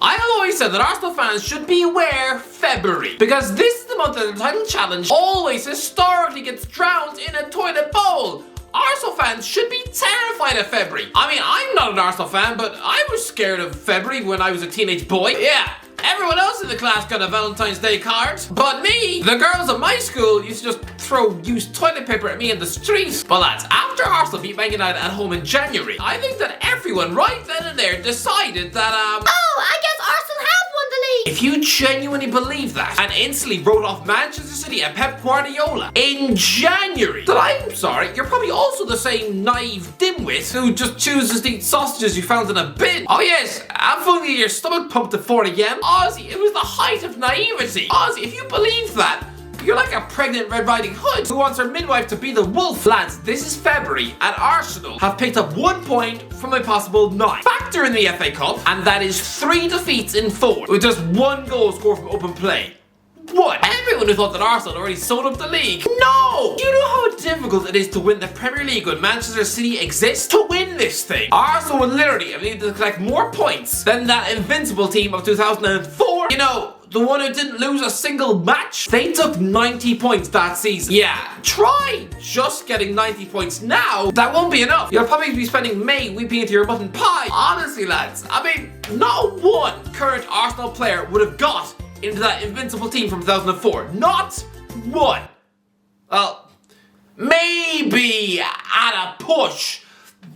I have always said that Arsenal fans should be aware February, because this is the month that the title challenge always historically gets drowned in a toilet bowl. Arsenal fans should be terrified of February. I mean, I'm not an Arsenal fan, but I was scared of February when I was a teenage boy. Yeah. Everyone else in the class got a Valentine's Day card, but me, the girls at my school used to just throw used toilet paper at me in the street. But lads, after Arsenal beat Man United at home in January, I think that everyone right then and there decided that, oh, I guess Arsenal have won the league! If you genuinely believe that, and instantly wrote off Manchester City and Pep Guardiola in January, then I'm sorry, you're probably also the same naive dimwit who just chooses to eat sausages you found in a bin. Oh yes, and finally your stomach pumped at 4 a.m. Ozzy, it was the height of naivety. Ozzy, if you believe that, you're like a pregnant Red Riding Hood who wants her midwife to be the wolf. Lads, this is February and Arsenal have picked up 1 point from a possible 9. Factor in the FA Cup, and that is 3 defeats in 4, with just 1 goal scored from open play. What? Everyone who thought that Arsenal already sold up the league. No! Do you know how difficult it is to win the Premier League when Manchester City exists? To win this thing, Arsenal would literally have needed to collect more points than that invincible team of 2004. You know, the one who didn't lose a single match. They took 90 points that season. Yeah, try just getting 90 points now. That won't be enough. You'll probably be spending May weeping into your mutton pie. Honestly, lads, I mean, not one current Arsenal player would have got into that invincible team from 2004. Not one. Well, maybe at a push,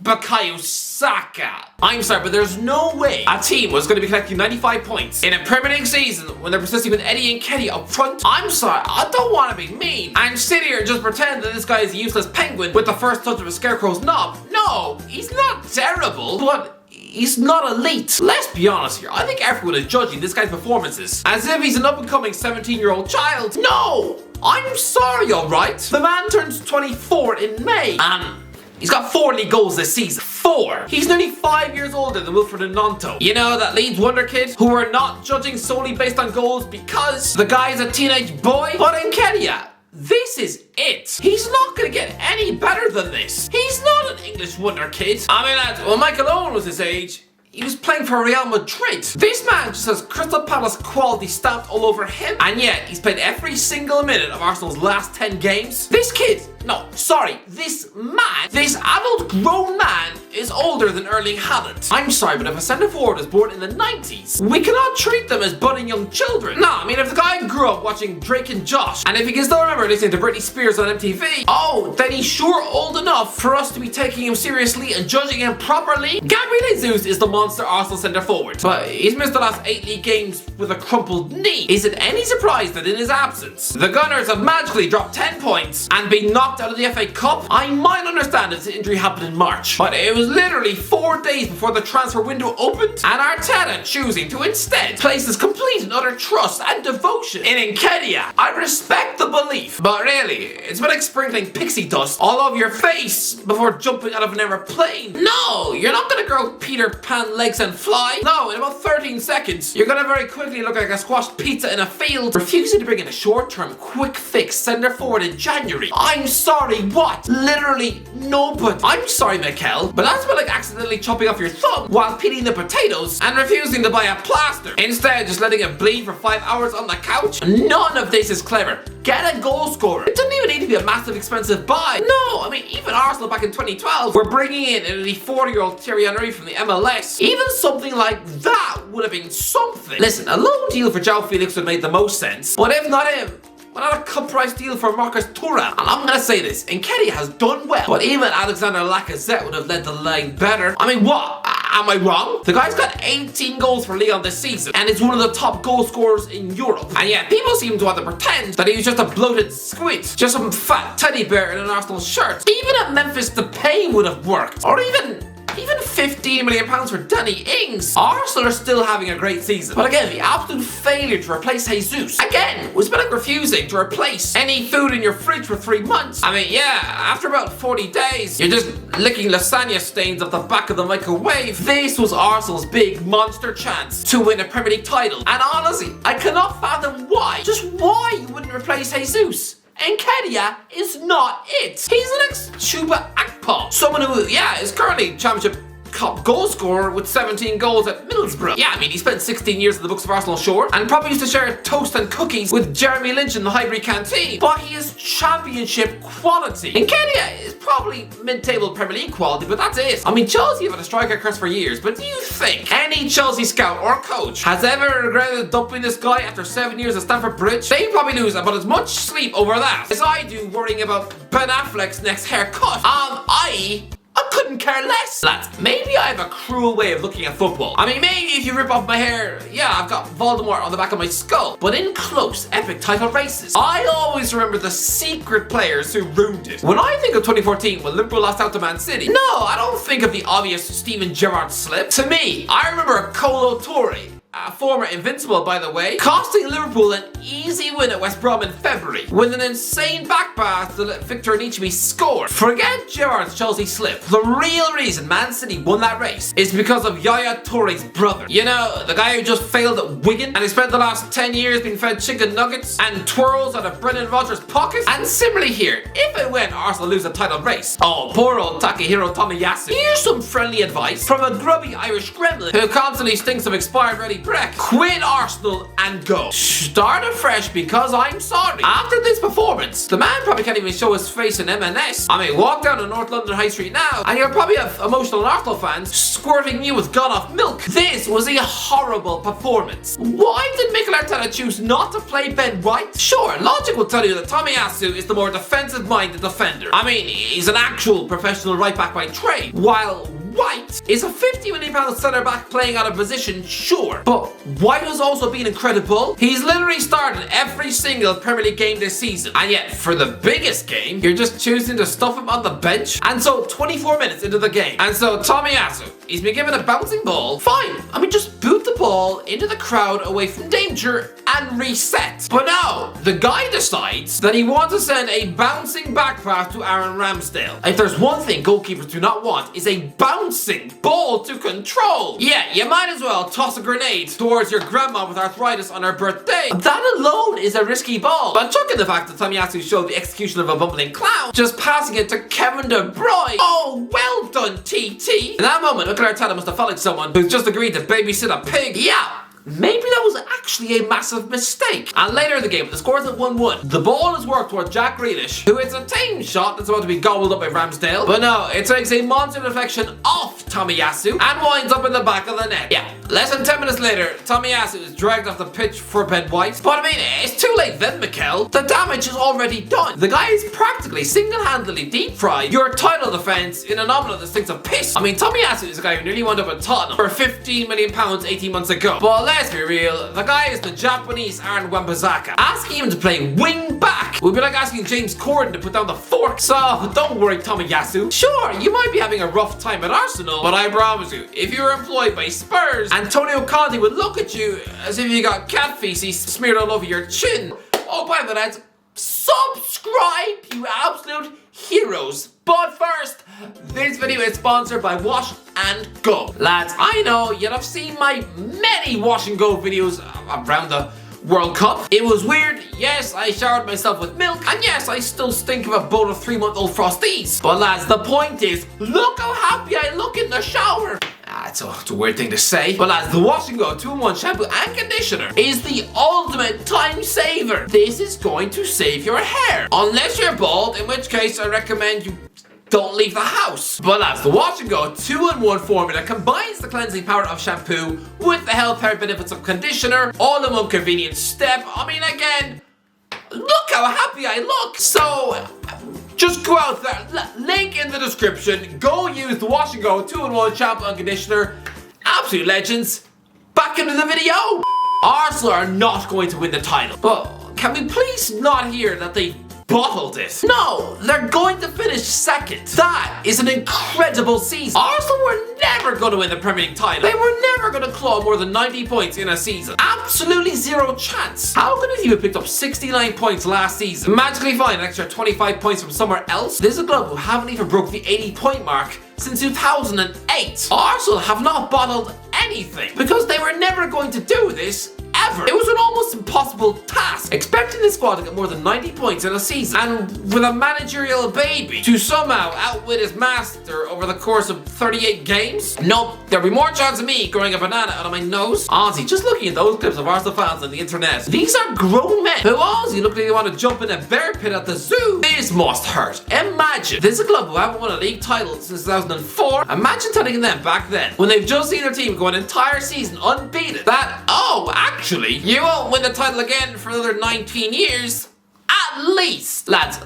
Bukayo Saka. I'm sorry, but there's no way a team was going to be collecting 95 points in a Premier League season when they're persisting with Eddie Nketiah up front. I'm sorry, I don't want to be mean and sit here and just pretend that this guy is a useless penguin with the first touch of a scarecrow's knob. No, he's not terrible, but he's not elite. Let's be honest here, I think everyone is judging this guy's performances as if he's an up-and-coming 17-year-old child. No! I'm sorry, alright? The man turns 24 in May, and he's got 4 league goals this season. 4! He's nearly 5 years older than Wilfred and Nanto. You know, that Leeds wonder kid who we're not judging solely based on goals because the guy's a teenage boy? But Nketiah, this is it. He's not gonna get any better than this. He's not an English wonder kid. I mean, lads, when Michael Owen was his age, he was playing for Real Madrid. This man just has Crystal Palace quality stamped all over him, and yet he's played every single minute of Arsenal's last 10 games. This kid, no, sorry, this man, this adult grown man is older than Erling Haaland. I'm sorry, but if a centre forward is born in the 90s, we cannot treat them as budding young children. No, I mean, if the guy grew up watching Drake and Josh, and if he can still remember listening to Britney Spears on MTV, oh, then he's sure old enough for us to be taking him seriously and judging him properly. Gabriel Jesus is the monster Arsenal centre forward, but he's missed the last 8 league games with a crumpled knee. Is it any surprise that in his absence, the Gunners have magically dropped 10 points and been knocked out of the FA Cup? I might understand if the injury happened in March, but it was literally 4 days before the transfer window opened, and Arteta choosing to instead place his complete and utter trust and devotion in Nketiah. I respect the belief, but really, it's been like sprinkling pixie dust all over your face before jumping out of an aeroplane. No, you're not gonna grow Peter Pan legs and fly. No, in about 13 seconds, you're gonna very quickly look like a squashed pizza in a field, refusing to bring in a short-term, quick fix centre forward in January. I'm sorry, what? Literally nobody. I'm sorry, Mikel, but that's about like accidentally chopping off your thumb while peeling the potatoes and refusing to buy a plaster. Instead, just letting it bleed for 5 hours on the couch. None of this is clever. Get a goal scorer. It doesn't even need to be a massive expensive buy. No, I mean, even Arsenal back in 2012 were bringing in a nearly 40-year-old Thierry Henry from the MLS. Even something like that would have been something. Listen, a loan deal for João Felix would have made the most sense, but if not him, why not a cut price deal for Marcus Thuram? And I'm gonna say this, Nketiah has done well, but even Alexander Lacazette would have led the line better. I mean, what? Am I wrong? The guy's got 18 goals for Lyon this season and is one of the top goal scorers in Europe. And yet, people seem to want to pretend that he was just a bloated squid, just some fat teddy bear in an Arsenal shirt. Even at Memphis, the pay would have worked. Or even £15 million for Danny Ings. Arsenal are still having a great season, but again, the absolute failure to replace Jesus. Again, was like refusing to replace any food in your fridge for 3 months. I mean, yeah, after about 40 days, you're just licking lasagna stains off the back of the microwave. This was Arsenal's big monster chance to win a Premier League title, and honestly, I cannot fathom why. Just why you wouldn't replace Jesus. Nketiah is not it. He's the next Chuba Akpom. Someone who, yeah, is currently championship top goal scorer with 17 goals at Middlesbrough. Yeah, I mean, he spent 16 years in the books of Arsenal Shore and probably used to share toast and cookies with Jeremy Lynch in the Highbury canteen. But he is championship quality. Nketiah is probably mid-table Premier League quality, but that's it. I mean, Chelsea have had a striker curse for years, but do you think any Chelsea scout or coach has ever regretted dumping this guy after 7 years at Stamford Bridge? They probably lose about as much sleep over that as I do worrying about Ben Affleck's next haircut. I couldn't care less. Lads, maybe I have a cruel way of looking at football. I mean, maybe if you rip off my hair, yeah, I've got Voldemort on the back of my skull. But in close, epic title races, I always remember the secret players who ruined it. When I think of 2014, when Liverpool lost out to Man City, no, I don't think of the obvious Steven Gerrard slip. To me, I remember Kolo Touré, former Invincible, by the way, costing Liverpool an easy win at West Brom in February with an insane back pass to let Victor Anichebe score. Forget Gerrard's Chelsea slip. The real reason Man City won that race is because of Yaya Touré's brother. You know, the guy who just failed at Wigan and he spent the last 10 years being fed chicken nuggets and twirls out of Brendan Rodgers' pocket. And similarly here, if and when Arsenal lose a title race, oh, poor old Takehiro Tomiyasu. Here's some friendly advice from a grubby Irish gremlin who constantly stinks of expired ready bread. Quit Arsenal and go. Start afresh because I'm sorry. After this performance, the man probably can't even show his face in M&S. I mean, walk down to North London High Street now and you'll probably have emotional Arsenal fans squirting you with gone-off milk. This was a horrible performance. Why did Mikel Arteta choose not to play Ben White? Sure, logic will tell you that Tomiyasu is the more defensive-minded defender. I mean, he's an actual professional right-back by trade, while White is a £50 million centre-back playing out of position, sure. But White has also been incredible. He's literally started every single Premier League game this season. And yet, for the biggest game, you're just choosing to stuff him on the bench. And so, 24 minutes into the game. And so, Tomiyasu, he's been given a bouncing ball. Fine. I mean, just boot the ball into the crowd away from danger and reset. But no, the guy decides that he wants to send a bouncing back pass to Aaron Ramsdale. If there's one thing goalkeepers do not want, is a bouncing ball to control. Yeah, you might as well toss a grenade towards your grandma with arthritis on her birthday. That alone is a risky ball. But chucking the fact that Tomiyasu showed the execution of a bumbling clown, just passing it to Kevin De Bruyne. Oh, well done, TT. In that moment, Mikel Arteta must have felt like someone who's just agreed to babysit a pig. Yeah. Maybe that was actually a massive mistake. And later in the game, the score is at 1-1. The ball is worked towards Jack Grealish, who hits a tame shot that's about to be gobbled up by Ramsdale. But no, it takes a monster deflection off Tomiyasu and winds up in the back of the net. Yeah, less than 10 minutes later, Tomiyasu is dragged off the pitch for Ben White. But I mean, it's too late then, Mikel. The damage is already done. The guy is practically single-handedly deep-fried your title defense in an omelette that stinks of piss. I mean, Tomiyasu is a guy who nearly wound up at Tottenham for £15 million 18 months ago. But let's be real, the guy is the Japanese Aaron Wan-Bissaka. Asking him to play wing back would be like asking James Corden to put down the fork. So don't worry, Tomiyasu. Sure, you might be having a rough time at Arsenal, but I promise you, if you were employed by Spurs, Antonio Conte would look at you as if you got cat feces smeared all over your chin. Oh, by the way, subscribe, you absolute heroes. But first, this video is sponsored by Wash and Go. Lads, I know you'll have seen my many Wash and Go videos around the World Cup. It was weird, yes, I showered myself with milk, and yes, I still stink of a bowl of 3-month-old Frosties. But lads, the point is, look how happy I look in the shower. It's a weird thing to say, but lads, the Wash and Go 2-in-1 shampoo and conditioner is the ultimate time saver. This is going to save your hair. Unless you're bald, in which case I recommend you don't leave the house. But lads, the Wash and Go 2-in-1 formula combines the cleansing power of shampoo with the health care benefits of conditioner, all in one convenient step. I mean, again, look how happy I look. So just go out there, link in the description, go use the Wash and Go 2-in-1 shampoo and conditioner. Absolute legends. Back into the video. Arsenal are not going to win the title, but can we please not hear that they bottled it? No, they're going to finish second. That is an incredible season. Arsenal were never going to win the Premier League title. They were never going to claw more than 90 points in a season. Absolutely zero chance. How could a team who picked up 69 points last season magically find an extra 25 points from somewhere else? This is a club who haven't even broke the 80-point mark since 2008. Arsenal have not bottled anything because they were never going to do this ever. It was an almost impossible task, expecting the squad to get more than 90 points in a season, and with a managerial baby to somehow outwit his master over the course of 38 games? Nope, there'll be more chance of me growing a banana out of my nose. Honestly, just looking at those clips of Arsenal fans on the internet, these are grown men who honestly look like they want to jump in a bear pit at the zoo. This must hurt. Imagine, this is a club who haven't won a league title since 2004. Imagine telling them back then, when they've just seen their team go an entire season unbeaten, that, oh, actually, you won't win the title again for another 19 years. At least. Lads,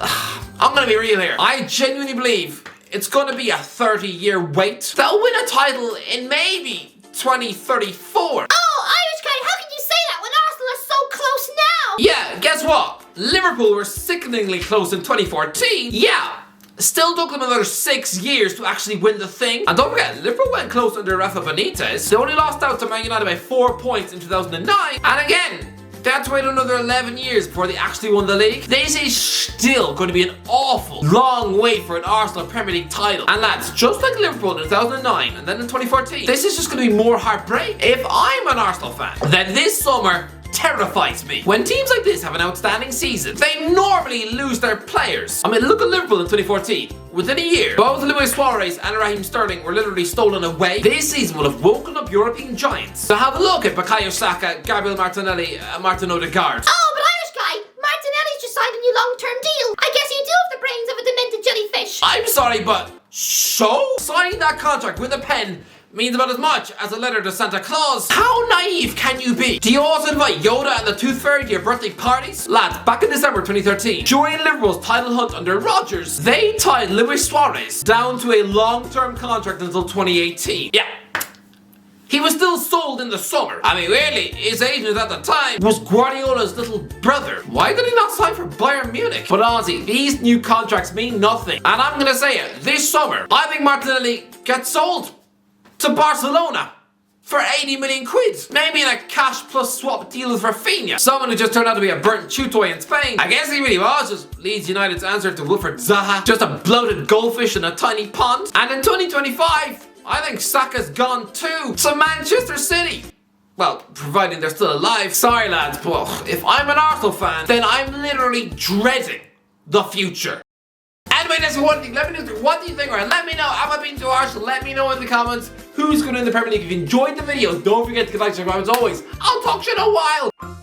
I'm gonna be real here. I genuinely believe it's gonna be a 30-year wait. They'll win a title in maybe 2034. Oh, Irish guy, how can you say that when Arsenal are so close now? Yeah, guess what? Liverpool were sickeningly close in 2014. Yeah. Still took them another 6 years to actually win the thing. And don't forget, Liverpool went close under Rafa Benitez. They only lost out to Man United by 4 points in 2009. And again, they had to wait another 11 years before they actually won the league. This is still going to be an awful long wait for an Arsenal Premier League title. And lads, just like Liverpool in 2009 and then in 2014, this is just going to be more heartbreak. If I'm an Arsenal fan, then this summer terrifies me. When teams like this have an outstanding season, they normally lose their players. I mean, look at Liverpool in 2014. Within a year, both Luis Suarez and Raheem Sterling were literally stolen away. This season will have woken up European giants. So have a look at Bukayo Saka, Gabriel Martinelli, Martin Odegaard. Oh, but Irish guy, Martinelli's just signed a new long-term deal. I guess you do have the brains of a demented jellyfish. I'm sorry, but so? Signing that contract with a pen means about as much as a letter to Santa Claus. How naive can you be? Do you also invite Yoda and the Tooth Fairy to your birthday parties? Lads, back in December 2013, during Liverpool's title hunt under Rodgers, they tied Luis Suarez down to a long-term contract until 2018. Yeah. He was still sold in the summer. I mean, really, his agent at the time was Guardiola's little brother. Why did he not sign for Bayern Munich? But honestly, these new contracts mean nothing. And I'm gonna say it, this summer, I think Martinelli gets sold to Barcelona for 80 million quid. Maybe in a cash plus swap deal with Rafinha. Someone who just turned out to be a burnt chew toy in Spain. I guess he really was just Leeds United's answer to Wilfred Zaha. Just a bloated goldfish in a tiny pond. And in 2025, I think Saka's gone too. To Manchester City. Well, providing they're still alive. Sorry lads, but if I'm an Arsenal fan, then I'm literally dreading the future. Anyway, that's one thing. Let me know what do you think, or let me know. Am I being too harsh? Let me know in the comments who's going to win the Premier League. If you enjoyed the video, don't forget to like, subscribe. As always, I'll talk to you in a while.